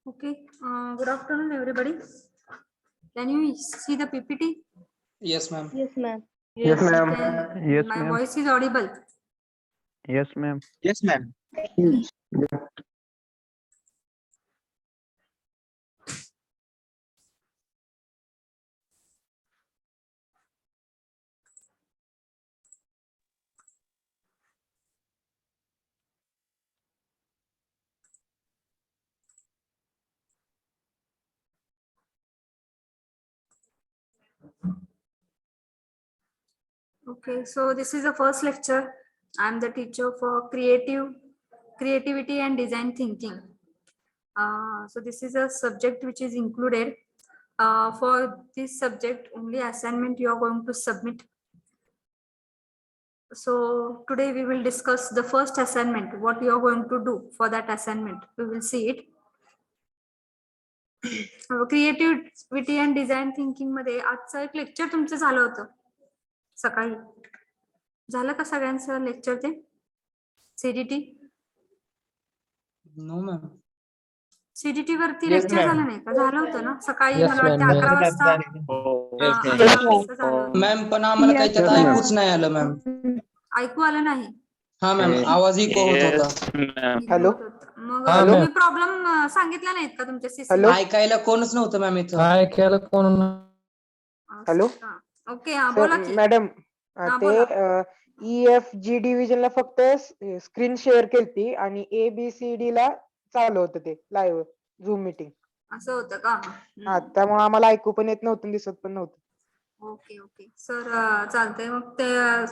Okay. Good afternoon, everybody. Can you see the PPT? Yes, ma'am. Yes, ma'am. Yes, ma'am. Yes, My ma'am. voice is audible. Yes, ma'am. Yes, ma'am. Okay. So this is the first lecture. I'm the teacher for creativity and design thinking. So this is a subject which is included. For this subject, only assignment you are going to submit. So today we will discuss the first assignment, what you are going to do for that assignment. We will see it. Creativity and design thinking मध्ये आजचं एक lecture तुमचं झालं होतं सकाळी. झालं का सगळ्यांचं लेक्चर ते सीडीटी? No, ma'am. सीडीटी वरती Yes, लेक्चर ma'am. झालं नाही का? झालं होतं ना सकाळी. Yes, मला वाटतं ma'am. 11 वाजता. Yes, हा, ma'am. 11 वाजता झालं होतं. मॅम पण आम्हाला काही त्यात Yes, ma'am. ऐकूच नाही आलं मॅम. ऐकू आलं नाही. हा मॅम, आवाज इको होत होता. हॅलो? मग हा, तुम्ही ma'am. प्रॉब्लेम सांगितला नाहीत का तुमच्या सीसी? हॅलो? ऐकायला कोणच नव्हतं मॅम इथं. ऐकायला कोण हॅलो? ओके. हा बोला की. मॅडम हा, ते बोला. EFG डिव्हिजनला फक्त स्क्रीन शेअर केलती आणि ABCD ला चालू होतं ते लाईव्ह झूम मीटिंग. असं होतं का? हा, त्यामुळे आम्हाला ऐकू पण येत नव्हतं, दिसत पण नव्हतं. ओके ओके सर, चालतंय. मग ते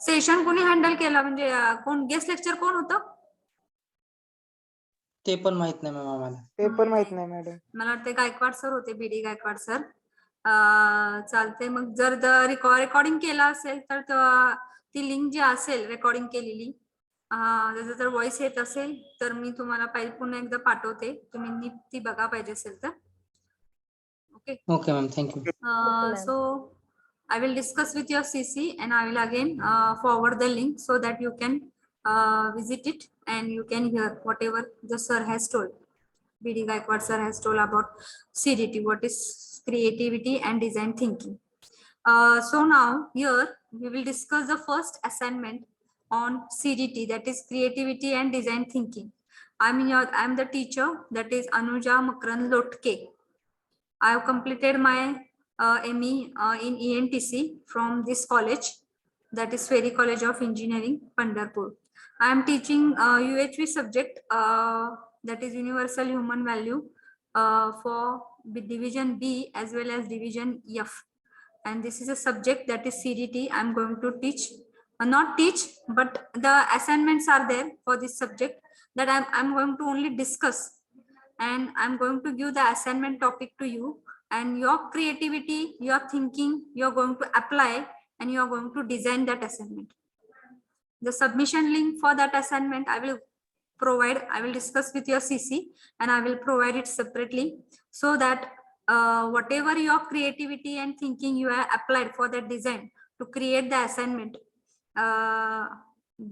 सेशन कोणी हँडल केला, म्हणजे कोण गेस्ट लेक्चर कोण होतं? ते पण माहित नाही मॅम आम्हाला. ते पण माहित नाही मॅडम. मला वाटतं गायकवाड सर होते, बीडी गायकवाड सर. चालते. मग जर रेकॉर्डिंग केला असेल तर ती लिंक जी असेल रेकॉर्डिंग केलेली, त्याचा जर व्हॉइस येत असेल तर मी तुम्हाला पुन्हा एकदा पाठवते, तुम्ही नीट ती बघा पाहिजे असेल तर. Okay okay ma'am, thank you. ma'am. So I will discuss with your CC and I will again forward the link so that you can visit it and you can hear whatever the sir has told. BD Gaikwad sir has told about CDT, what is creativity and design thinking. So now here we will discuss the first assignment on CDT, that is creativity and design thinking. I'm the teacher, that is Anuja Makran Lotke. I have completed my ME in ENTC from this college, that is Sferi College of Engineering, Pandharpur. I am teaching UHV subject, that is Universal Human Value, for Division B as well as Division F. And this is a subject that is CDT. I am going to teach, not teach, but the assignments are there for this subject that I'm going to only discuss. And I'm going to give the assignment topic to you, and your creativity, your thinking, you're going to apply and you are going to design that assignment. The submission link for that assignment I will discuss with your CC and I will provide it separately, so that whatever your creativity and thinking you have applied for that design to create the assignment,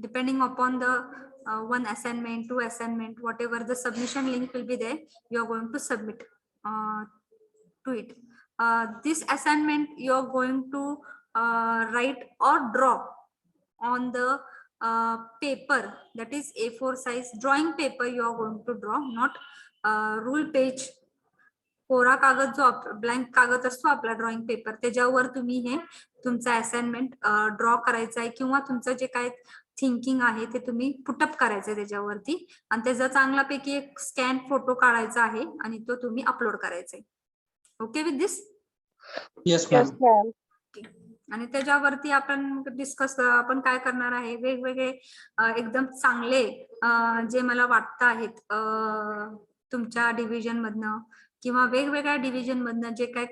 depending upon the one assignment, two assignment, whatever the submission link will be there, you are going to submit to it. This assignment you are going to write or draw on the paper, that is A4 size drawing paper. You are going to draw, not rule page. कोरा कागद जो blank कागद असतो आपला drawing paper, त्याच्यावर तुम्ही हे तुमचं असाइनमेंट ड्रॉ करायचं आहे, किंवा तुमचं जे काय थिंकिंग आहे ते तुम्ही पुटअप करायचं त्याच्यावरती, आणि त्याचा चांगल्यापैकी एक स्कॅन फोटो काढायचा आहे आणि तो तुम्ही अपलोड करायचा आहे. Okay with this? Yes Yes, ma'am. ma'am. आणि त्याच्यावरती आपण डिस्कस आपण काय करणार आहे, वेगवेगळे एकदम चांगले जे मला वाटतं आहेत तुमच्या डिव्हिजन मधनं किंवा वेगवेगळ्या डिव्हिजन मधनं, जे काय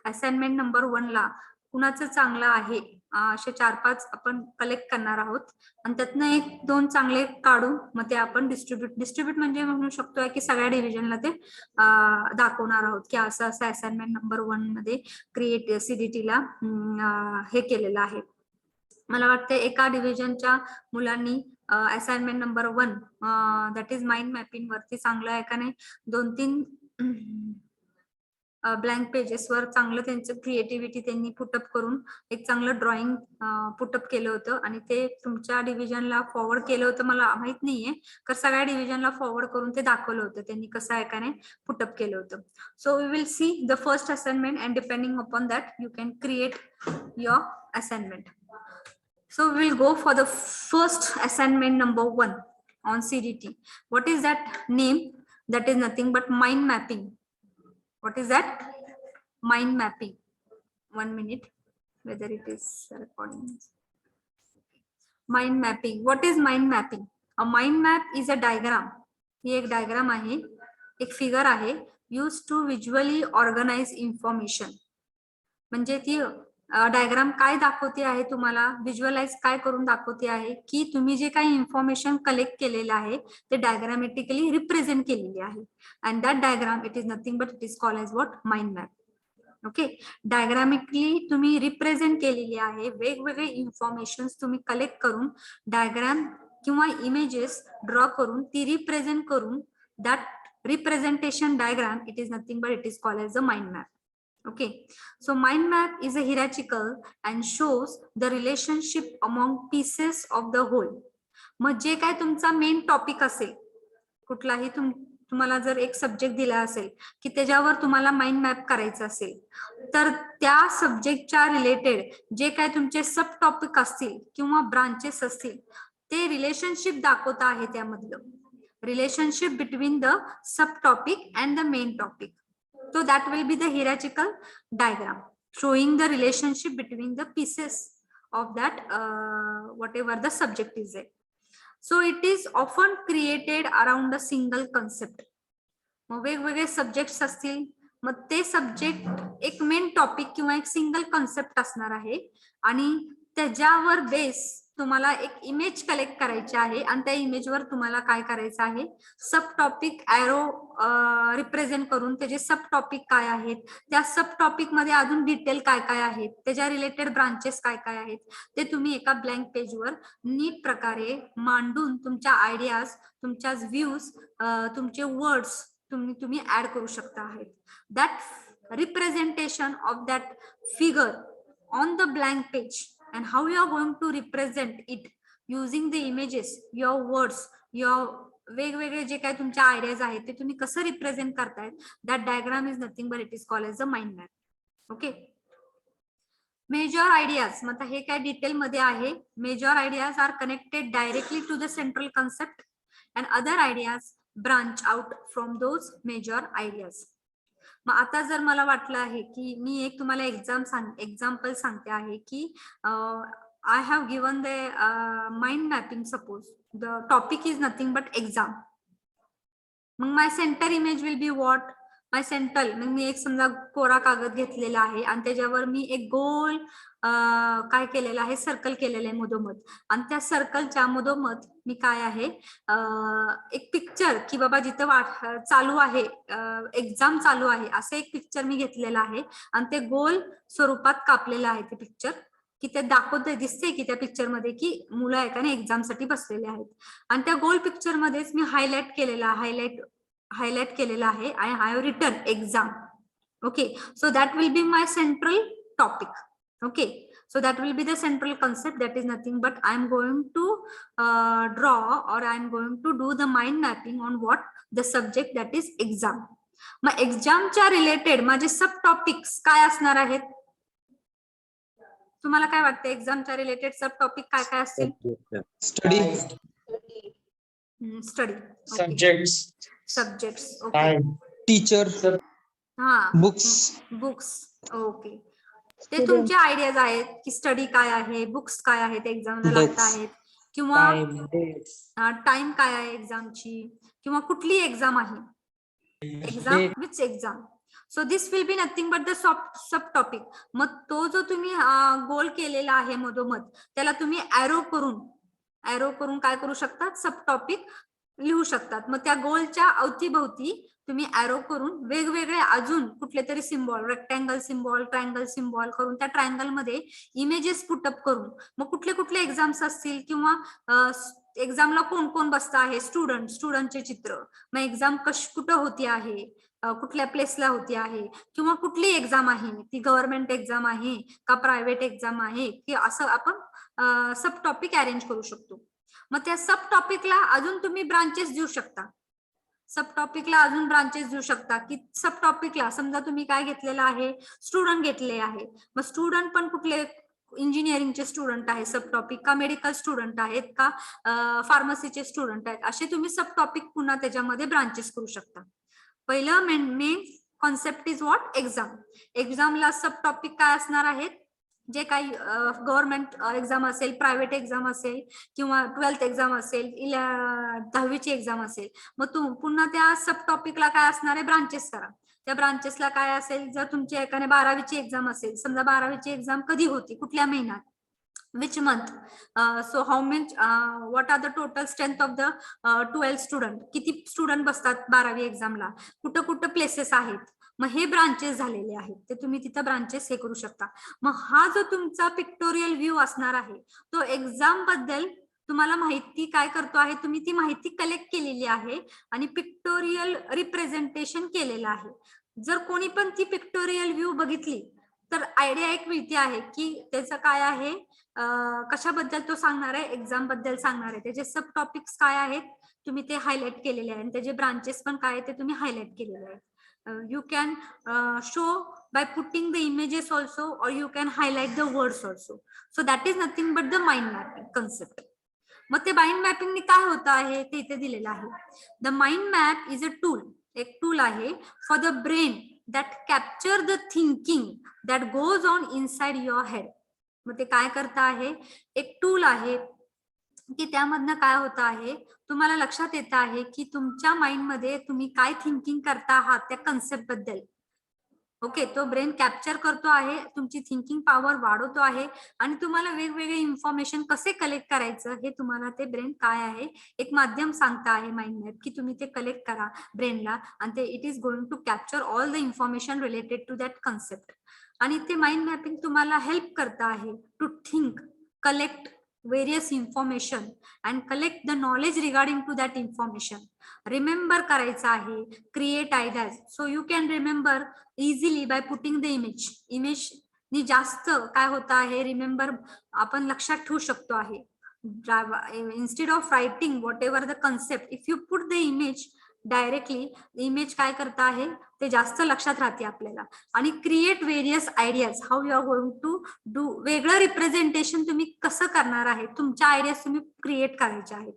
असाइनमेंट नंबर 1 ला कुणाचं चांगलं आहे, असे 4-5 आपण कलेक्ट करणार आहोत आणि त्यातनं 1-2 चांगले काढून मग ते आपण डिस्ट्रीब्यूट म्हणजे म्हणू शकतो की सगळ्या डिव्हिजनला ते दाखवणार आहोत की असं असाइनमेंट नंबर 1 मध्ये क्रिएट CDT ला हे केलेलं आहे, मला वाटतं एका डिव्हिजनच्या मुलांनी assignment number 1 that is mind mapping वरती चांगलं आहे का नाही, 2-3 ब्लँक पेजेस वर चांगलं त्यांचं क्रिएटिव्हिटी त्यांनी पुटअप करून एक चांगलं ड्रॉइंग पुटअप केलं होतं आणि ते तुमच्या डिव्हिजनला फॉरवर्ड केलं होतं. मला माहित नाहीये तर सगळ्या डिव्हिजनला फॉरवर्ड करून ते दाखवलं होतं त्यांनी कसं आहे का नाही पुटअप केलं होतं. So we will see the first assignment and depending upon that you can create your assignment. So we will go for the first assignment number 1 on CDT. What is that name? That is nothing but mind mapping. What is that? Mind mapping. 1 minute. Whether it is recording. Mind mapping. What is mind mapping? A mind map is a diagram. ही एक diagram आहे, एक figure आहे, used to visually organize information. म्हणजे ती diagram काय दाखवते आहे, तुम्हाला व्हिज्युअलाइज काय करून दाखवते आहे की तुम्ही जे काही इन्फॉर्मेशन कलेक्ट केलेलं आहे ते डायग्रामॅटिकली रिप्रेझेंट केलेली आहे. And that diagram it is nothing but it is called as what mind map. Okay, diagrammatically तुम्ही रिप्रेझेंट केलेली आहे, वेगवेगळे इन्फॉर्मेशन तुम्ही कलेक्ट करून डायग्राम किंवा इमेजेस ड्रॉ करून ती रिप्रेझेंट करून that representation diagram it is nothing but it is called as a mind map. Okay, so mind map is a hierarchical and shows the relationship among pieces of the whole. मग जे काय तुमचा main topic असेल, कुठलाही तुम्हाला जर एक subject दिला असेल की त्याच्यावर तुम्हाला माइंड मॅप करायचं असेल तर त्या सब्जेक्टच्या रिलेटेड जे काय तुमचे सब टॉपिक असतील किंवा ब्रांचेस असतील ते रिलेशनशिप दाखवत आहे त्यामधलं relationship between the sub topic and the main topic. So that will be the hierarchical diagram showing the relationship between the pieces of that whatever the subject is there. So it is often created around a single concept. मग वेगवेगळे subjects असतील, मग ते subject एक main topic किंवा एक single concept असणार आहे आणि त्याच्यावर बेस तुम्हाला एक इमेज कलेक्ट करायची आहे आणि त्या इमेजवर तुम्हाला काय करायचं आहे, सब टॉपिक ॲरो रिप्रेझेंट करून त्याचे सब टॉपिक काय आहेत, त्या सब टॉपिक मध्ये अजून डिटेल काय काय आहेत, त्याच्या रिलेटेड ब्रांचेस काय काय आहेत ते तुम्ही एका ब्लँक पेजवर नीट प्रकारे मांडून तुमच्या आयडियाज, तुमच्या व्ह्यूज, तुमचे वर्ड्स तुम्ही ऍड करू शकता आहेत. That representation of that figure on the blank page and how you are going to represent it using the images, your words, your वेगवेगळे जे काही तुमच्या आयडियाज आहेत ते तुम्ही कसं रिप्रेझेंट करतायत, that diagram is nothing but it is called as a mind map. Okay, major ideas, मग हे काय डिटेल मध्ये आहे. Major ideas are connected directly to the central concept and other ideas branch out from those major ideas. मग आता जर मला वाटलं आहे की मी एक तुम्हाला एक्झाम्पल सांगते आहे की I have given the mind mapping, suppose the topic is nothing but exam. मग my centre image will be what, my centre, मग मी एक समजा कोरा कागद घेतलेला आहे आणि त्याच्यावर मी एक गोल काय केलेलं आहे, सर्कल केलेलं आहे मधोमध आणि त्या सर्कलच्या मधोमध मी काय आहे एक पिक्चर की बाबा जिथं चालू आहे एक्झाम चालू आहे असं एक पिक्चर मी घेतलेलं आहे आणि ते गोल स्वरूपात कापलेलं आहे ते पिक्चर की ते दाखवतंय, दिसते की त्या पिक्चर मध्ये की मुलं एकाने एक्झाम साठी बसलेले आहेत आणि त्या गोल पिक्चर मध्येच मी हायलाइट केलेला आहे. I have written exam. Okay, so that will be my central topic. Okay, so that will be the central concept, that is nothing but I am going to draw or I am going to do the mind mapping on what the subject, that is exam. मग एक्झामच्या related माझे सब topics काय असणार आहेत, तुम्हाला काय वाटतं एक्झामच्या related सब topic काय काय असतील? Study, study, subjects, okay, teacher, हा, बुक्स. ओके, ते तुमचे आयडियाज आहेत की स्टडी काय आहे, बुक्स काय आहेत एक्झामला लागत आहेत किंवा टाइम काय आहे एक्झामची किंवा कुठली एक्झाम आहे, exam which exam. So this will be nothing but the sub topic. मग तो जो तुम्ही गोल केलेला आहे मधोमध त्याला तुम्ही ॲरो करून काय करू शकतात, सब टॉपिक लिहू शकतात. मग त्या गोलच्या अवतीभोवती तुम्ही ॲरो करून वेगवेगळे अजून कुठले तरी symbol, rectangle symbol, triangle symbol करून त्या ट्रायंगल मध्ये इमेजेस पुटअप करून मग कुठले कुठले एक्झाम्स असतील किंवा एक्झामला कोण कोण बसतं आहे, स्टुडंटचे चित्र, मग एक्झाम कुठं होती आहे, कुठल्या प्लेसला होती आहे, किंवा कुठली एक्झाम आहे, ती गव्हर्नमेंट एक्झाम आहे का प्रायव्हेट एक्झाम आहे, की असं आपण सब टॉपिक अरेंज करू शकतो. मग त्या सब टॉपिकला अजून तुम्ही ब्रांचेस देऊ शकता. सब टॉपिकला अजून ब्रांचेस देऊ शकता की सब टॉपिकला समजा तुम्ही काय घेतलेलं आहे, स्टुडंट घेतले आहे, मग स्टुडंट पण कुठले इंजिनिअरिंगचे स्टुडंट आहे सब टॉपिक, का मेडिकल स्टुडंट आहेत, का फार्मसीचे स्टुडंट आहेत, असे तुम्ही सब टॉपिक पुन्हा त्याच्यामध्ये ब्रांचेस करू शकता. पहिलं main concept is what, exam. एक्झामला सब टॉपिक काय असणार आहेत, जे काही गव्हर्नमेंट एक्झाम असेल, प्रायव्हेट एक्झाम असेल किंवा 12th एक्झाम असेल, 10वीची एक्झाम असेल, मग पुन्हा त्या सब टॉपिकला काय असणार आहे, ब्रांचेस करा. त्या ब्रांचेसला काय असेल, जर तुमची एकाने 12वीची एक्झाम असेल, समजा 12वीची एक्झाम कधी होती, कुठल्या महिन्यात, which month, so how many, what are the total strength of the 12 student, किती स्टुडंट बसतात 12वी एक्झामला, कुठं कुठं प्लेसेस आहेत, मग हे ब्रांचेस झालेले आहेत, ते तुम्ही तिथं ब्रांचेस हे करू शकता. मग हा जो तुमचा पिक्टोरियल व्ह्यू असणार आहे, तो एक्झाम बद्दल तुम्हाला माहिती काय करतो आहे, तुम्ही ती माहिती कलेक्ट केलेली आहे आणि पिक्टोरियल रिप्रेझेंटेशन केलेलं आहे. जर कोणी पण ती पिक्टोरियल व्ह्यू बघितली तर आयडिया एक मिळते आहे की त्याचं काय आहे, कशाबद्दल तो सांगणार आहे, एक्झाम बद्दल सांगणार आहे, त्याचे सब टॉपिक्स काय आहेत तुम्ही ते हायलाइट केलेले आहे, आणि त्याचे ब्रांचेस पण काय ते तुम्ही हायलाइट केलेले आहेत. You can show by putting the images also, or you can highlight the words also. So that is nothing but the mind mapping concept. मग ते माइंड मॅपिंग ने काय होतं आहे ते इथे दिलेलं आहे. The mind map is a tool, एक टूल आहे for the brain that capture the thinking that goes on inside your head. मग ते काय करता आहे, एक टूल आहे की त्यामधनं काय होतं आहे, तुम्हाला लक्षात येतं आहे की तुमच्या माइंड मध्ये तुम्ही काय थिंकिंग करता आहात त्या कन्सेप्ट बद्दल. ओके, तो ब्रेन कॅप्चर करतो आहे, तुमची थिंकिंग पॉवर वाढवतो आहे आणि तुम्हाला वेगवेगळे इन्फॉर्मेशन कसे कलेक्ट करायचं हे तुम्हाला ते ब्रेन काय आहे एक माध्यम सांगता आहे माइंड मॅप, की तुम्ही ते कलेक्ट करा ब्रेनला आणि ते it is going to capture all the information related to that concept. आणि ते माइंड मॅपिंग तुम्हाला हेल्प करता आहे to think, collect various information and collect the knowledge regarding to that information. Remember करायचं आहे, create ideas, so you can remember easily by putting the image नि जास्त काय होतं आहे, रिमेंबर आपण लक्षात ठेवू शकतो आहे. instead of writing whatever the concept, if you put the image directly, image काय करता आहे ते जास्त लक्षात राहते आपल्याला. आणि create various ideas, how you are going to do, वेगळं रिप्रेझेंटेशन तुम्ही कसं करणार आहे, तुमच्या आयडियाज तुम्ही क्रिएट करायचे आहेत.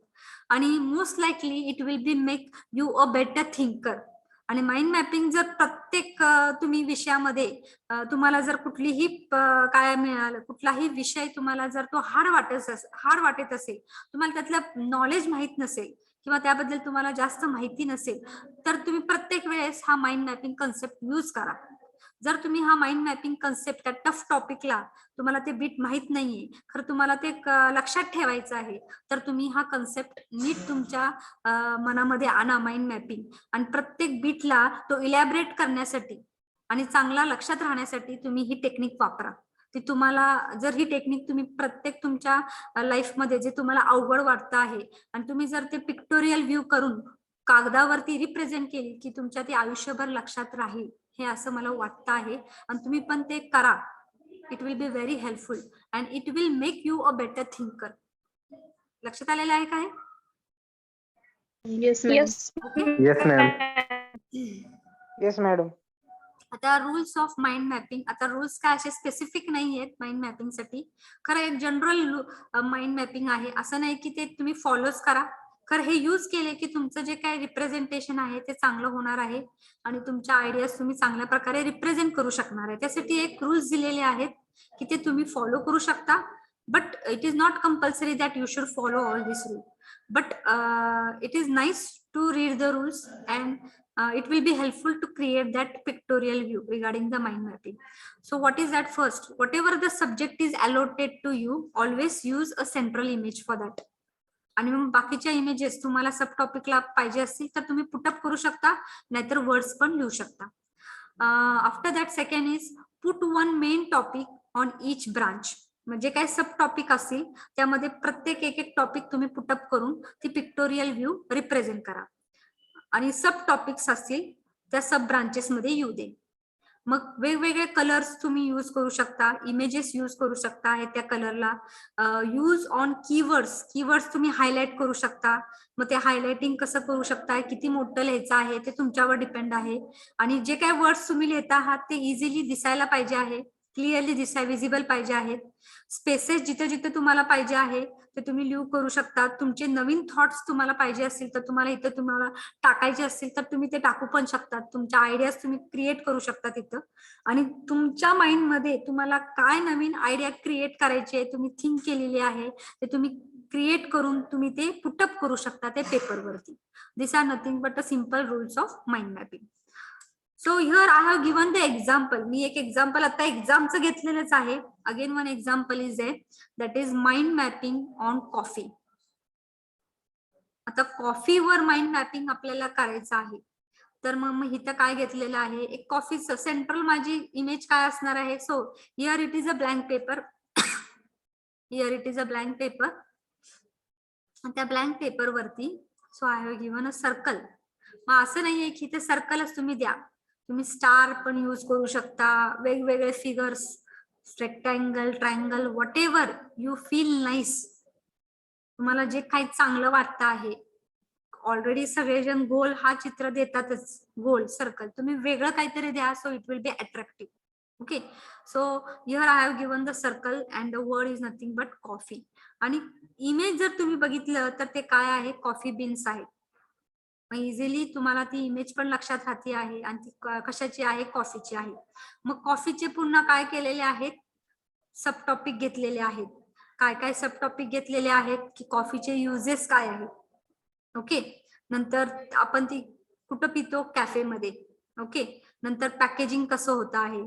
आणि most likely it will be make you a better thinker. आणि माइंड मॅपिंग जर प्रत्येक तुम्ही विषयामध्ये तुम्हाला जर कुठलीही काय मिळालं, कुठलाही विषय तुम्हाला जर तो हार्ड वाटत असेल, तुम्हाला त्यातलं नॉलेज माहित नसेल किंवा त्याबद्दल तुम्हाला जास्त माहिती नसेल, तर तुम्ही प्रत्येक वेळेस हा माइंड मॅपिंग कन्सेप्ट यूज करा. जर तुम्ही हा माइंड मॅपिंग कन्सेप्ट त्या टफ टॉपिकला तुम्हाला ते बीट माहित नाहीये, खरं तुम्हाला ते लक्षात ठेवायचं आहे, तर तुम्ही हा कन्सेप्ट नीट तुमच्या मनामध्ये आणा माइंड मॅपिंग, आणि प्रत्येक बीटला तो इलॅबरेट करण्यासाठी आणि चांगला लक्षात राहण्यासाठी तुम्ही ही टेक्निक वापरा. ती तुम्हाला, जर ही टेक्निक तुम्ही प्रत्येक तुमच्या लाईफमध्ये जे तुम्हाला अवघड वाटतं आहे आणि तुम्ही जर ते पिक्टोरियल व्ह्यू करून कागदावरती रिप्रेझेंट केली की तुमच्या ती आयुष्यभर लक्षात राहील, हे असं मला वाटतं आहे. आणि तुम्ही पण ते करा. It will be very helpful and it will make you a better thinker. लक्षात आलेलं आहे काय? Yes, ma'am. Yes, ma'am. Yes madam. आता रूल्स ऑफ माइंड मॅपिंग, आता रूल्स काय असे स्पेसिफिक नाही आहेत माइंड मॅपिंग साठी, खरं एक जनरल माइंड मॅपिंग आहे. असं नाही की ते तुम्ही फॉलोच करा, खरं हे यूज केले की तुमचं जे काही रिप्रेझेंटेशन आहे ते चांगलं होणार आहे आणि तुमच्या आयडियाज तुम्ही चांगल्या प्रकारे रिप्रेझेंट करू शकणार आहे. त्यासाठी एक रूल्स दिलेले आहेत की ते तुम्ही फॉलो करू शकता, but it is not compulsory that you should follow all this rule, but it is nice to read the rules and it will be helpful to create that pictorial view regarding the mind mapping. So what is that? First, whatever the subject is allotted to you, always use a central image for that. आणि मग बाकीच्या images तुम्हाला सब टॉपिकला पाहिजे असतील तर तुम्ही put up करू शकता, नाहीतर वर्ड्स पण लिहू शकता. After that second is put one main topic on each branch. म्हणजे काय सब टॉपिक असतील त्यामध्ये प्रत्येक एक टॉपिक तुम्ही पुटअप करून ती पिक्टोरियल व्ह्यू रिप्रेझेंट करा, आणि सब टॉपिक्स असतील त्या सब ब्रांचेस मध्ये येऊ दे. मग वेगवेगळे कलर्स तुम्ही यूज करू शकता, इमेजेस यूज करू शकता त्या कलरला. यूज ऑन कीवर्ड्स तुम्ही हायलाइट करू शकता. मग ते हायलाइटिंग कसं करू शकता, किती मोठं लिहायचं आहे ते तुमच्यावर डिपेंड आहे. आणि जे काही वर्ड्स तुम्ही लिहिता आहात ते इझिली दिसायला पाहिजे आहे, क्लिअरली विजिबल पाहिजे आहेत. स्पेसेस जिथे जिथे तुम्हाला पाहिजे आहे ते तुम्ही लिहू करू शकता. तुमचे नवीन थॉट्स तुम्हाला पाहिजे असतील तर तुम्हाला इथे तुम्हाला टाकायचे असतील तर तुम्ही ते टाकू पण शकतात. तुमच्या आयडियाज तुम्ही क्रिएट करू शकता तिथं. आणि तुमच्या माइंड मध्ये तुम्हाला काय नवीन आयडिया क्रिएट करायची आहे, तुम्ही थिंक केलेली आहे ते तुम्ही क्रिएट करून तुम्ही ते पुटअप करू शकता ते पेपरवरती. This are nothing but a simple rules of mind mapping. So here I have given the example. मी एक एक्झाम्पल आता एक्झामचं घेतलेलंच आहे. Again one example is a that is mind mapping on coffee. आता कॉफीवर माइंड मॅपिंग आपल्याला करायचं आहे. तर मग इथं काय घेतलेलं आहे, एक कॉफीचं सेंट्रल माझी इमेज काय असणार आहे. So here it is a blank paper. Here it is a blank paper. त्या ब्लँक पेपर वरती so I have given a circle. मग असं नाहीये की इथे सर्कलच तुम्ही द्या, तुम्ही स्टार पण यूज करू शकता, वेगवेगळे figures, rectangle, triangle, what ever you feel nice. तुम्हाला जे काही चांगलं वाटतं आहे. ऑलरेडी सगळेजण गोल हा चित्र देतातच, गोल सर्कल. तुम्ही वेगळं काहीतरी द्या, so it will B attractive. Okay, so here I have given the circle and the word is nothing but coffee. आणि इमेज जर तुम्ही बघितलं तर ते काय आहे, कॉफी बीन्स आहेत. मग इझिली तुम्हाला ती इमेज पण लक्षात राहते आहे. आणि ती कशाची आहे, कॉफीची आहे. मग कॉफीचे पुन्हा काय केलेले आहेत, सब टॉपिक घेतलेले आहेत. काय काय सब टॉपिक घेतलेले आहेत की कॉफीचे युजेस काय आहेत. ओके, नंतर आपण ती कुठं पितो, कॅफेमध्ये. ओके, नंतर पॅकेजिंग कसं होत आहे,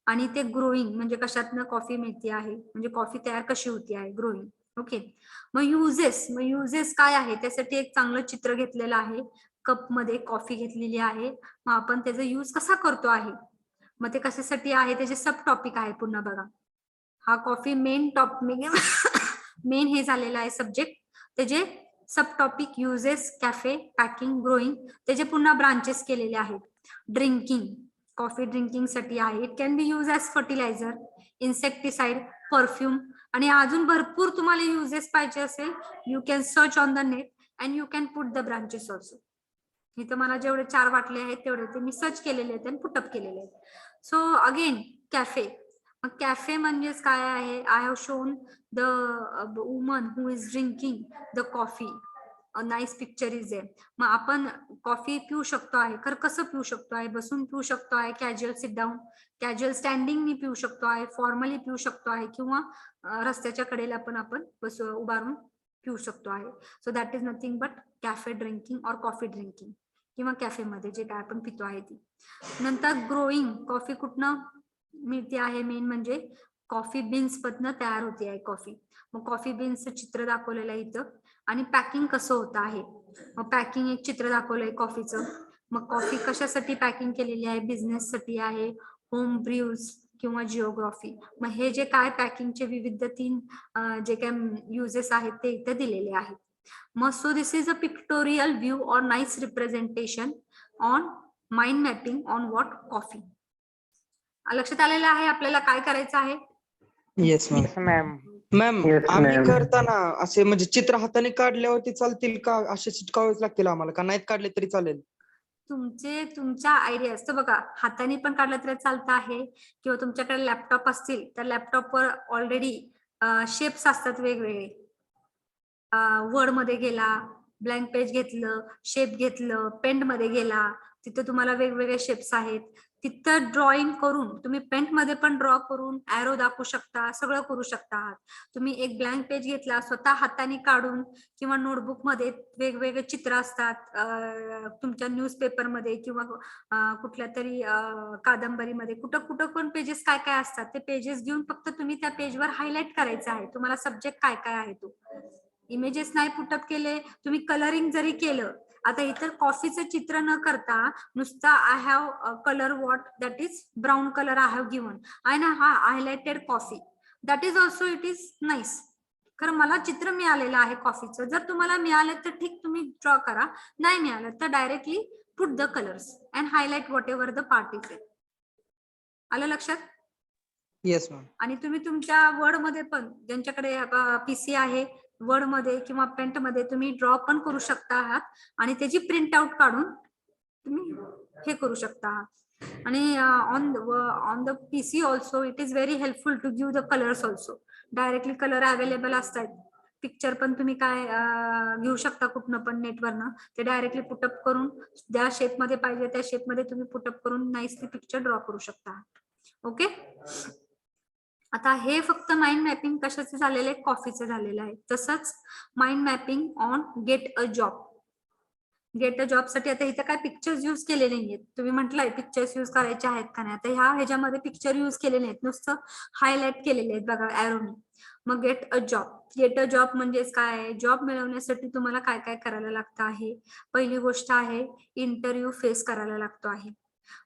आणि ते ग्रोईंग म्हणजे कशातनं कॉफी मिळते आहे, म्हणजे कॉफी तयार कशी होती आहे, ग्रोईंग. ओके, मग युजेस काय आहे त्यासाठी एक चांगलं चित्र घेतलेलं आहे. कप मध्ये कॉफी घेतलेली आहे. मग आपण त्याचा यूज कसा करतो आहे, मग ते कशासाठी आहे त्याचे सब टॉपिक आहे. पुन्हा बघा, हा कॉफी मेन मेन हे झालेला आहे सब्जेक्ट. त्याचे sub topic uses, cafe, packing, growing, त्याचे पुन्हा ब्रांचेस केलेले आहेत. ड्रिंकिंग, कॉफी ड्रिंकिंग साठी आहे. It can be use as fertiliser, insecticide, perfume, आणि अजून भरपूर तुम्हाला युजेस पाहिजे असेल, you can search on the net and you can put the branches also. इथं मला जेवढे 4 वाटले आहेत तेवढे ते मी सर्च केलेले आहेत आणि पुटअप केलेले आहेत. So again cafe. मग कॅफे म्हणजेच काय आहे, I have shown the woman who is drinking the coffee. Nice picture is आहे. मग आपण कॉफी पिऊ शकतो आहे, तर कसं पिऊ शकतो आहे, बसून पिऊ शकतो आहे, कॅज्युअल सिट डाऊन, कॅज्युअल स्टँडिंगनी पिऊ शकतो आहे, फॉर्मली पिऊ शकतो आहे, किंवा रस्त्याच्या कडेला पण आपण उभारून पिऊ शकतो आहे. So that is nothing but cafe drinking और कॉफी ड्रिंकिंग, किंवा कॅफेमध्ये जे काय आपण पितो आहे ती. नंतर ग्रोईंग, कॉफी कुठनं मिळते आहे, मेन म्हणजे कॉफी बीन्स मधनं तयार होते आहे कॉफी. मग कॉफी बीन्सचं चित्र दाखवलेलं आहे इथं. आणि पॅकिंग कसं होतं आहे, मग पॅकिंग एक चित्र दाखवलंय कॉफीचं. मग कॉफी कशासाठी पॅकिंग केलेली आहे, बिझनेस साठी आहे, होम ब्र्यूज किंवा जिओग्राफी. मग हे जे काय पॅकिंगचे विविध 3 जे काय युजेस आहेत ते इथं दिलेले आहेत. मग so this is a pictorial view or nice representation on mind mapping on what coffee. लक्षात आलेलं आहे आपल्याला काय करायचं आहे. Yes ma'am. Yes, ma'am. Ma'am, Yes, आम्ही ma'am. करताना असे म्हणजे चित्र हाताने काढल्यावरती चालतील का, असे चिटकावेच लागतील आम्हाला, का नाहीत काढले तरी चालेल? तुमच्या आयडियाज तर बघा, हाताने पण काढलं तरी चालतं आहे, किंवा तुमच्याकडे लॅपटॉप असतील तर लॅपटॉपवर ऑलरेडी शेप्स असतात वेगवेगळे. वर्ड मध्ये गेला, ब्लँक पेज घेतलं, शेप घेतलं, पेंट मध्ये गेला, तिथं तुम्हाला वेगवेगळे शेप्स आहेत. तिथं ड्रॉइंग करून तुम्ही पेंट मध्ये पण ड्रॉ करून ऍरो दाखवू शकता, सगळं करू शकता. तुम्ही एक ब्लँक पेज घेतला, स्वतः हाताने काढून, किंवा नोटबुक मध्ये वेगवेगळे चित्र असतात, तुमच्या न्यूजपेपर मध्ये किंवा कुठल्या तरी कादंबरीमध्ये कुठं कुठं पण पेजेस काय काय असतात, ते पेजेस घेऊन फक्त तुम्ही त्या पेजवर हायलाइट करायचं आहे, तुम्हाला सब्जेक्ट काय काय आहे तो. इमेजेस नाही पुटअप केले, तुम्ही कलरिंग जरी केलं, आता इतर कॉफीचं चित्र न करता नुसतं I have colour what that is brown colour I have given आणि हा highlighted coffee that is also it is nice. खरं मला चित्र मिळालेलं आहे कॉफीचं, जर तुम्हाला मिळालं तर ठीक, तुम्ही ड्रॉ करा, नाही मिळालं तर directly put the colours and highlight what ever the part is. आलं लक्षात? Yes ma'am. आणि तुम्ही तुमच्या वर्ड मध्ये पण, ज्यांच्याकडे पीसी आहे, वर्ड मध्ये किंवा पेंट मध्ये तुम्ही ड्रॉ पण करू शकता आहात आणि त्याची प्रिंट आउट काढून तुम्ही हे करू शकता आहात. आणि on the PC also it is very helpful to give the colours also. Directly colour available असतात. पिक्चर पण तुम्ही काय घेऊ शकता कुठनं पण नेटवरनं, ते डायरेक्टली पुटअप करून ज्या शेप मध्ये पाहिजे त्या शेप मध्ये तुम्ही पुटअप करून नाईसली पिक्चर ड्रॉ करू शकता. ओके. आता हे फक्त माइंड मॅपिंग कशाचे झालेलं आहे, कॉफीचं झालेलं आहे. तसंच mind mapping on get a job. Get a job साठी आता इथं काय पिक्चर्स युज केले नाहीयेत. तुम्ही म्हटलंय पिक्चर्स युज करायचे आहेत का नाही, आता ह्याच्यामध्ये पिक्चर युज केले नाहीत, नुसतं हायलाइट केलेले आहेत बघा एरोनी. मग get a job. Get a job म्हणजेच काय, जॉब मिळवण्यासाठी तुम्हाला काय काय करायला लागतं आहे. पहिली गोष्ट आहे इंटरव्ह्यू फेस करायला लागतो आहे.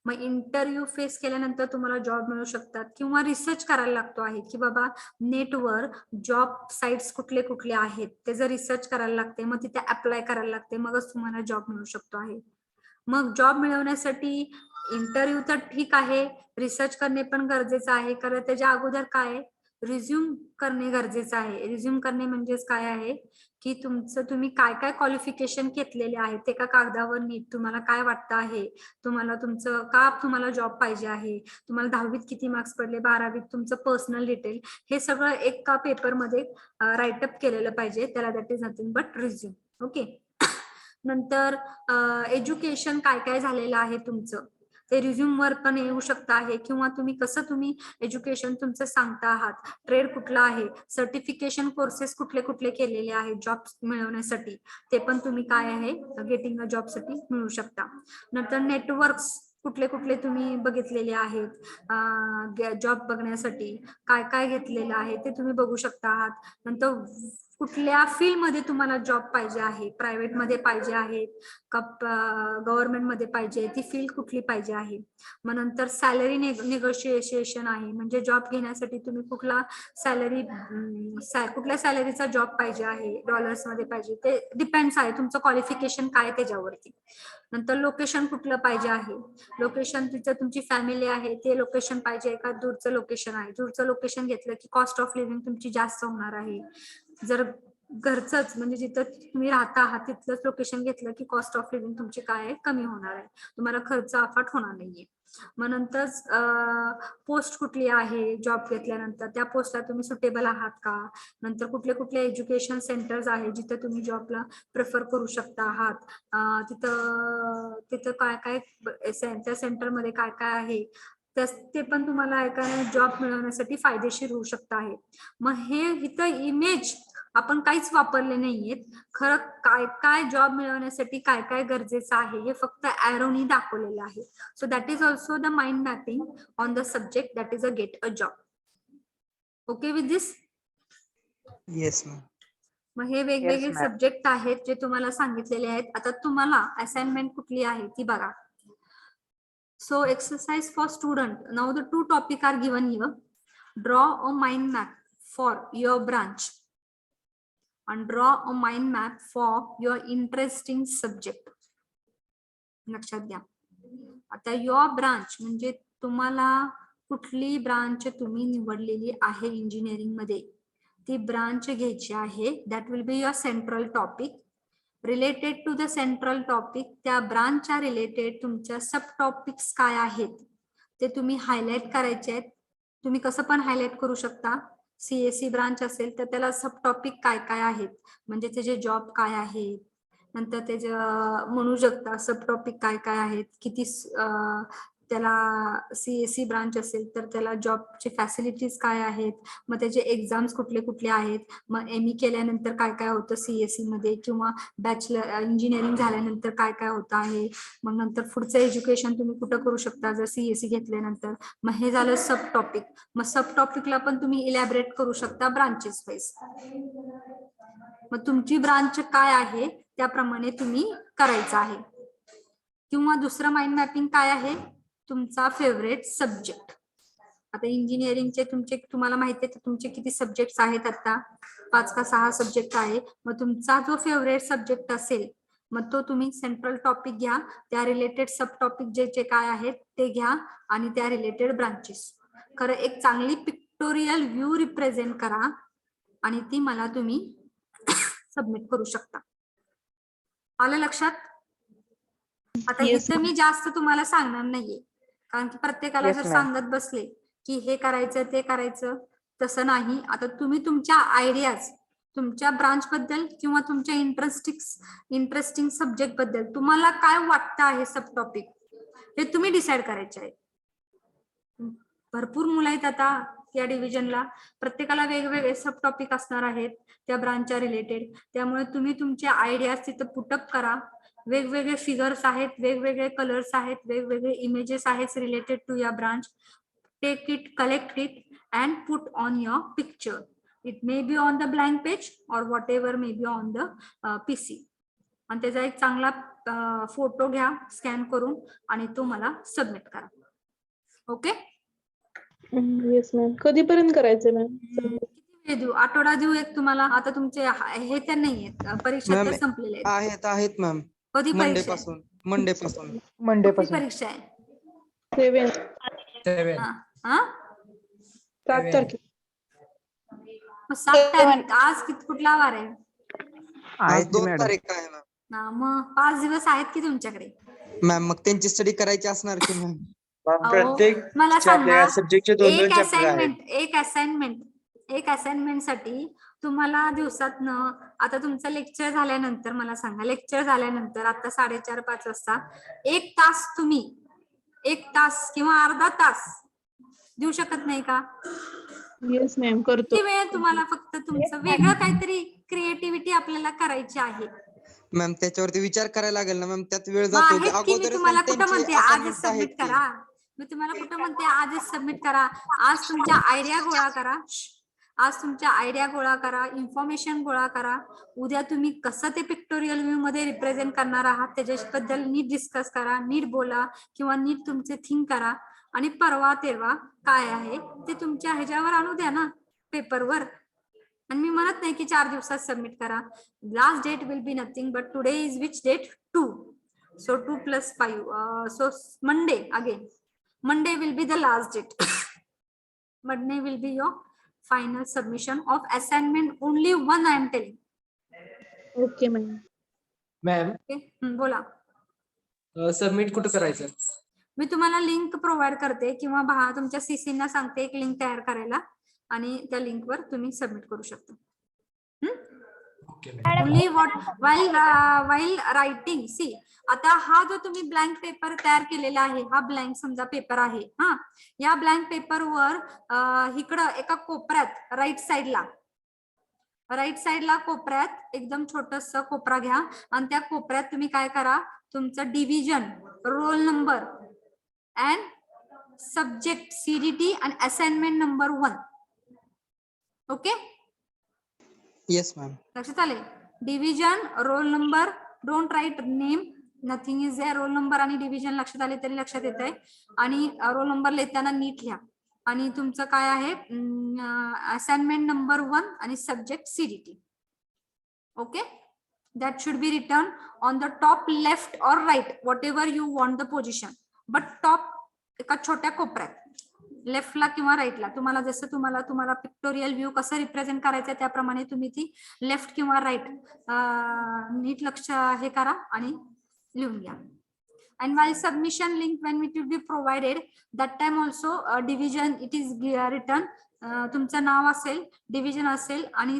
मग इंटरव्ह्यू फेस केल्यानंतर तुम्हाला जॉब मिळू शकतात, किंवा रिसर्च करायला लागतो आहे की बाबा नेटवर जॉब साइट्स कुठले कुठले आहेत, त्याचं रिसर्च करायला लागते, मग तिथे अप्लाय करायला लागते, मगच तुम्हाला जॉब मिळू शकतो आहे. मग जॉब मिळवण्यासाठी इंटरव्ह्यू तर ठीक आहे, रिसर्च करणे पण गरजेचं आहे, कारण त्याच्या अगोदर काय रिझ्यूम करणे गरजेचं आहे. रिझ्यूम करणे म्हणजेच काय आहे की तुम्ही काय काय क्वालिफिकेशन घेतलेले आहेत एका कागदावर नीट, तुम्हाला काय वाटतं आहे, तुम्हाला तुमचं का तुम्हाला जॉब पाहिजे आहे, तुम्हाला 10वीत किती मार्क्स पडले, 12वीत तुमचं पर्सनल डिटेल, हे सगळं एका पेपरमध्ये राईटअप केलेलं पाहिजे. त्याला that is nothing but resume. Okay. नंतर एज्युकेशन काय काय झालेलं आहे तुमचं, ते रिझ्यूम वर पण येऊ शकतं आहे, किंवा तुम्ही एज्युकेशन तुमचं सांगता आहात, ट्रेड कुठला आहे, सर्टिफिकेशन कोर्सेस कुठले कुठले केलेले आहेत जॉब मिळवण्यासाठी, ते पण तुम्ही काय आहे गेटिंग अ जॉब साठी मिळू शकता. नंतर नेटवर्क्स कुठले कुठले तुम्ही बघितलेले आहेत जॉब बघण्यासाठी, काय काय घेतलेलं आहे ते तुम्ही बघू शकता आहात. नंतर कुठल्या फील्ड मध्ये तुम्हाला जॉब पाहिजे आहे, प्रायव्हेट मध्ये पाहिजे आहे का गव्हर्नमेंट मध्ये पाहिजे, ती फील्ड कुठली पाहिजे आहे. मग नंतर सॅलरी निगोशिएशन आहे, म्हणजे जॉब घेण्यासाठी तुम्ही कुठल्या सॅलरीचा जॉब पाहिजे आहे, डॉलर्स मध्ये पाहिजे, ते डिपेंड्स आहे तुमचं क्वालिफिकेशन काय त्याच्यावरती. नंतर लोकेशन कुठलं पाहिजे आहे, लोकेशन तिचं तुमची फॅमिली आहे ते लोकेशन पाहिजे का दूरचं लोकेशन आहे. दूरचं लोकेशन घेतलं की कॉस्ट ऑफ लिव्हिंग तुमची जास्त होणार आहे. जर घरचंच म्हणजे जिथं तुम्ही राहता आहात तिथलंच लोकेशन घेतलं की कॉस्ट ऑफ लिव्हिंग तुमची काय आहे, कमी होणार आहे, तुम्हाला खर्च अफाट होणार नाहीये. मग नंतर पोस्ट कुठली आहे, जॉब घेतल्यानंतर त्या पोस्टला तुम्ही सुटेबल आहात का. नंतर कुठले कुठले एज्युकेशन सेंटर्स आहे जिथे तुम्ही जॉबला प्रेफर करू शकता आहात, तिथं काय काय त्या सेंटरमध्ये काय काय आहे, ते पण तुम्हाला एका जॉब मिळवण्यासाठी फायदेशीर होऊ शकत आहे. मग हे इथं इमेज आपण काहीच वापरले नाहीयेत, खरं काय काय जॉब मिळवण्यासाठी काय काय गरजेचं आहे हे फक्त ॲरोनी दाखवलेलं आहे. So that is also the mind mapping on the subject that is a get a job. Okay with this? Yes ma'am. मग हे वेगवेगळे ma'am. सब्जेक्ट आहेत जे तुम्हाला सांगितलेले आहेत. आता तुम्हाला असाइनमेंट कुठली आहे ती बघा. So exercise for student. Now the two topic are given here. Draw a mind map for your branch and draw a mind map for your interesting subject. लक्षात घ्या. आता your branch म्हणजे तुम्हाला कुठली ब्रांच तुम्ही निवडलेली आहे इंजिनिअरिंग मध्ये, ती ब्रांच घ्यायची आहे. That will be your central topic. Related to the central topic, त्या ब्रांचच्या रिलेटेड तुमच्या सब टॉपिक्स काय आहेत ते तुम्ही हायलाइट करायचे आहेत. तुम्ही कसं पण हायलाइट करू शकता. सीएससी ब्रांच असेल तर त्याला सब टॉपिक काय काय आहेत, म्हणजे त्याचे जॉब काय आहेत, नंतर त्याचे म्हणू शकता सब टॉपिक काय काय आहेत, किती त्याला सीएससी ब्रांच असेल तर त्याला जॉबचे फॅसिलिटीज काय आहेत, मग त्याचे एक्झाम्स कुठले कुठले आहेत, मग एमई केल्यानंतर काय काय होतं सीएससी मध्ये, किंवा बॅचलर इंजिनिअरिंग झाल्यानंतर काय काय होतं आहे, मग नंतर पुढचं एज्युकेशन तुम्ही कुठं करू शकता जर सीएससी घेतल्यानंतर. मग हे झालं सब टॉपिक. मग सब टॉपिकला पण तुम्ही इलॅबरेट करू शकता ब्रांचेस वाईज. मग तुमची ब्रांच काय आहे त्याप्रमाणे तुम्ही करायचं आहे. किंवा दुसरं माइंड मॅपिंग काय आहे, तुमचा फेवरेट सब्जेक्ट. आता इंजिनिअरिंगचे तुम्हाला माहिती आहे तुमचे किती सब्जेक्ट आहेत, आता 5 का 6 सब्जेक्ट आहे. मग तुमचा जो फेवरेट सब्जेक्ट असेल मग तो तुम्ही सेंट्रल टॉपिक घ्या, त्या रिलेटेड सब टॉपिक जे काय आहेत ते घ्या आणि त्या रिलेटेड ब्रांचेस. खरं एक चांगली पिक्टोरियल व्ह्यू रिप्रेझेंट करा आणि ती मला तुम्ही सबमिट करू शकता. आलं लक्षात? आता इथं मी जास्त तुम्हाला सांगणार नाहीये, कारण की प्रत्येकाला Yes, जर ma'am. सांगत बसले की हे करायचं ते करायचं तसं नाही. आता तुम्ही तुमच्या आयडियाज तुमच्या ब्रांच बद्दल किंवा तुमच्या इंटरेस्टिंग सब्जेक्ट बद्दल तुम्हाला काय वाटतं आहे सब टॉपिक, हे तुम्ही डिसाइड करायचे आहे. भरपूर मुलं आहेत आता या डिव्हिजनला, प्रत्येकाला वेगवेगळे सब टॉपिक असणार आहेत त्या ब्रांचच्या रिलेटेड. त्यामुळे तुम्ही तुमचे आयडियाज तिथं पुटअप करा. वेगवेगळे फिगर्स आहेत, वेगवेगळे कलर्स आहेत, वेगवेगळे इमेजेस आहेत रिलेटेड टू या branch. Take it, collect it and put on your picture. It may be on the blank page or whatever may be on the PC. आणि त्याचा एक चांगला फोटो घ्या स्कॅन करून आणि तो मला सबमिट करा. ओके? Yes ma'am. कधीपर्यंत करायचं मॅम? किती वेळ देऊ? आठवडा देऊ एक तुम्हाला? आता तुमचे हे तर नाही आहेत, परीक्षा तर मॅम, संपलेल्या आहेत. आहेत मॅम. कधी मंडे परीक्षा आहे? पासून मंडे कुठली पासून. परीक्षा आहे? 7 हा? तारखेला. मग 7 तारीख. आज कुठला वार आहे? आज आहे 2 मॅडम. तारीख आहे मॅम. मग 5 दिवस आहेत की तुमच्याकडे? मॅम मग त्यांची स्टडी करायची असणार की मॅम. मला सांगा, सब्जेक्टचे 2-2 एक चॅप्टर आहेत. एक असाइनमेंट साठी तुम्हाला दिवसातनं, आता तुमचं लेक्चर झाल्यानंतर मला सांगा, लेक्चर झाल्यानंतर आता 4:30-5 वाजता 1 तास तुम्ही 1 तास किंवा अर्धा तास देऊ शकत नाही का? येस मॅम, करतो. किती वेळ तुम्हाला फक्त तुमचं वेगळं काहीतरी क्रिएटिव्हिटी आपल्याला करायची आहे. मॅम त्याच्यावरती विचार करायला लागेल ना मॅम, त्यात वेळ मग जातो. आहेत की मी अगोदरच तुम्हाला मॅम कुठं त्यांचे म्हणते आजच assignments आहेत सबमिट की. करा? मी तुम्हाला कुठं म्हणते आजच सबमिट करा? आज तुमच्या आयडिया गोळा करा. आज तुमच्या आयडिया गोळा करा, इन्फॉर्मेशन गोळा करा. उद्या तुम्ही कसं ते पिक्टोरियल व्ह्यू मध्ये रिप्रेझेंट करणार आहात त्याच्याबद्दल नीट डिस्कस करा, नीट बोला किंवा नीट तुमचे थिंक करा. आणि परवा तेरवा काय आहे ते तुमच्या ह्याच्यावर आणू द्या ना, पेपरवर. आणि मी म्हणत नाही की 4 दिवसात सबमिट करा. Last date will be nothing but today is which date? 2. So 2 + 5. So Monday again. Monday will be the last date. Monday will be your final submission of assignment. Only one I am telling. Okay ma'am. Ma'am, Okay? बोला. Submit कुठं करायचं? मी तुम्हाला link provide करते किंवा तुमच्या CC ना सांगते एक लिंक तयार करायला आणि त्या लिंकवर तुम्ही सबमिट करू शकता. Okay ma'am. Only what while writing. See, आता हा जो तुम्ही ब्लँक पेपर तयार केलेला आहे, हा ब्लँक समजा पेपर आहे. हा, या ब्लँक पेपरवर इकडं एका कोपऱ्यात राईट साइडला कोपऱ्यात एकदम छोटस कोपरा घ्या आणि त्या कोपऱ्यात तुम्ही काय करा, तुमचं division, roll number and subject CDT आणि assignment number 1. Okay, yes ma'am. लक्षात आले? Division, roll number, don't write name, nothing is there. Roll number आणि डिव्हिजन लक्षात आले तरी लक्षात येत आहे. आणि रोल नंबर लिहिताना नीट लिहा. आणि तुमचं काय आहे, असाइनमेंट नंबर 1 आणि subject CDT. Okay, that should be return on the top left or right, whatever you want the position. But top एका छोट्या कोपऱ्यात, लेफ्टला किंवा राईटला, तुम्हाला जसं तुम्हाला पिक्टोरियल व्ह्यू कसं रिप्रेझेंट करायचं त्याप्रमाणे तुम्ही ती लेफ्ट किंवा राईट नीट लक्ष हे करा आणि लिहून घ्या. And while submission link when it will be provided, that time also division it is written. तुमचं नाव असेल, डिव्हिजन असेल आणि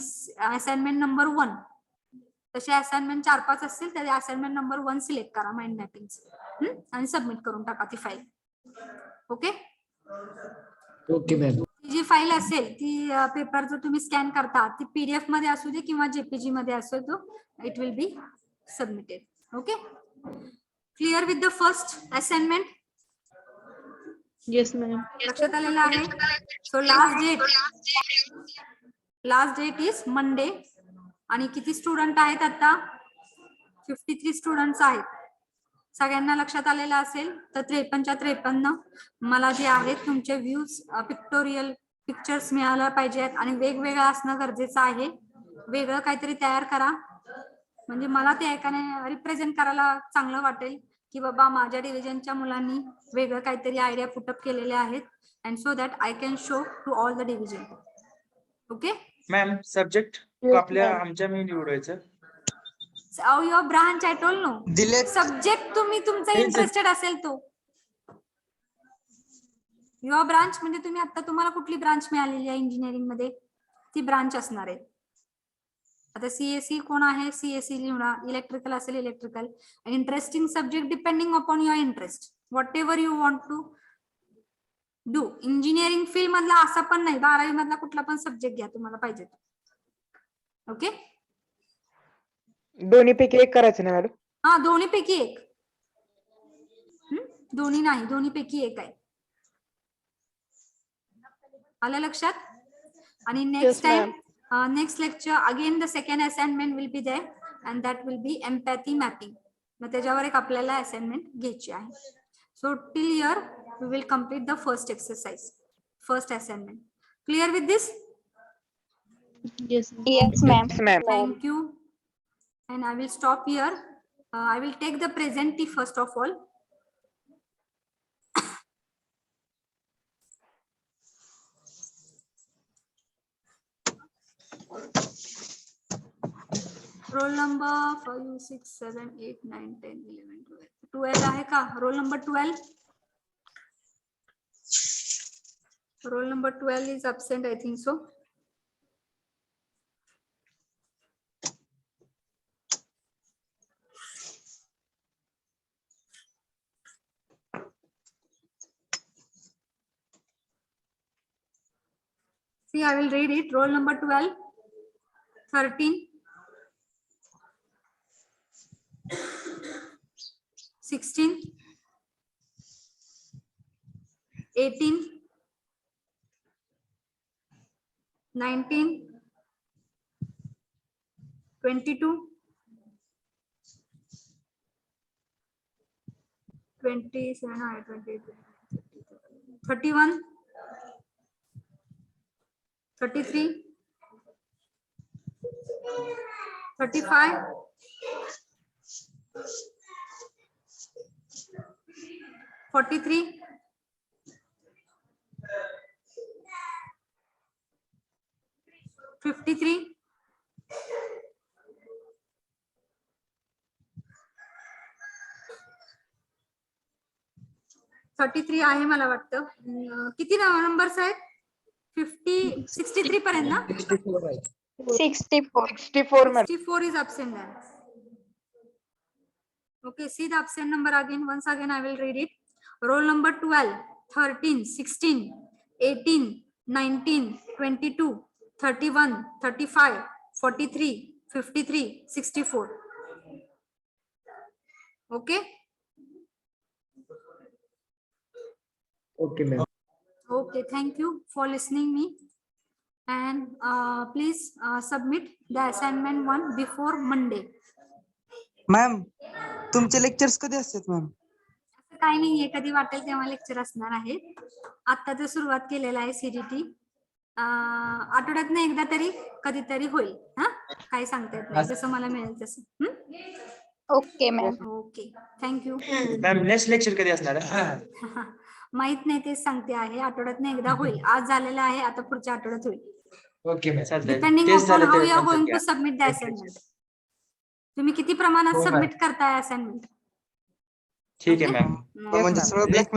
असाइनमेंट नंबर 1. तसे असाइनमेंट 4-5 असतील त्याचे असाइनमेंट नंबर 1 सिलेक्ट करा माइंड मॅपिंग आणि सबमिट करून टाका ती फाईल. Okay, okay ma'am. जी फाईल असेल ती पेपर जो तुम्ही स्कॅन करता ती PDF मध्ये असू दे किंवा JPG मध्ये असू दे, it will be submitted. Okay, clear with the first assignment? Yes ma'am. लक्षात आलेलं आहे? So last date is Monday आणि किती स्टुडंट आहेत आता? 53 स्टुडंट्स आहेत. सगळ्यांना लक्षात आलेलं असेल तर 53च्या 53 मला जे आहेत तुमचे व्ह्यूज पिक्टोरियल पिक्चर्स मिळायला पाहिजेत आणि वेगवेगळं असणं गरजेचं आहे. वेगळं काहीतरी तयार करा म्हणजे मला ते ऐकाने रिप्रेझेंट करायला चांगलं वाटेल की बाबा माझ्या डिव्हिजनच्या मुलांनी वेगळं काहीतरी आयडिया पुटअप केलेले आहेत and so that I can show to all the division. Okay ma'am subject Yes, आपल्या ma'am. आमच्या मी निवडायचं. Your branch I told no. दिलेत सब्जेक्ट तुम्ही तुमचा नाही, इंटरेस्टेड असेल तो. युअर ब्रांच म्हणजे तुम्ही आता तुम्हाला कुठली ब्रांच मिळालेली आहे इंजिनिअरिंग मध्ये ती ब्रांच असणार आहे. आता सीएससी कोण आहे सीएससी निवडा. इलेक्ट्रिकल असेल electrical. Interesting subject depending upon your interest whatever you want to do. Engineering field मधला असा पण नाही 12वी मधला कुठला पण सब्जेक्ट घ्या तुम्हाला पाहिजे. ओके दोन्ही पैकी एक करायचं ना मॅडम? हा दोन्ही पैकी एक. दोन्ही नाही दोन्ही पैकी एक आहे. आलं लक्षात? आणि next Yes, time next lecture again the second assignment will be there and that will be empathy mapping. मग त्याच्यावर एक आपल्याला असाइनमेंट घ्यायची आहे. So till here we will complete the first exercise first assignment. Clear with this? Yes. Yes, ma'am. Ma'am. Thank you. And I will stop here. I will take the present first of all. Roll number 5, 6, 7, 8, 9, 10, 11, 12. 12 आहे का? Roll number 12. Roll number 12 is absent, I think so. See, I will read it. Roll number 12, 13, 16, 18, 19, 22, 27, 28, 31, 33, 35, 43, 53, 33 आहे मला वाटतं. किती numbers आहेत? 50, 63 पर्यंत ना? 64 आहे. 64. 64 madam. 64 is absent then. Okay, see the absent number again. Once again, I will read it. Roll number 12, 13, 16, 18, 19, 22, 31, 35, 43, 53, 64. Okay? Okay ma'am. Okay, thank you for listening me. And please submit the assignment 1 before Monday. Ma'am तुमचे lectures कधी असतात ma'am? काही नाहीये कधी वाटेल तेव्हा lecture असणार आहे. आता तर सुरुवात केलेला आहे सीडीटी. आठवड्यात एकदा तरी कधीतरी होईल. हा काही सांगता येत नाही जसं मला मिळेल तसं. Okay, ma'am. Okay thank you. Ma'am next lecture कधी असणार आहे? माहित नाही तेच सांगते आहे. आठवड्यात एकदा होईल. आज झालेलं आहे आता पुढच्या आठवड्यात होईल. Okay ma'am. चालतंय. डिपेंडिंग तेच अपॉन झालं हाऊ ते you are concept going to घ्या. Submit the assignment. तुम्ही किती प्रमाणात हो, ma'am. सबमिट करताय असाइनमेंट? ठीक आहे मॅम. म्हणजे सगळं ब्लॅक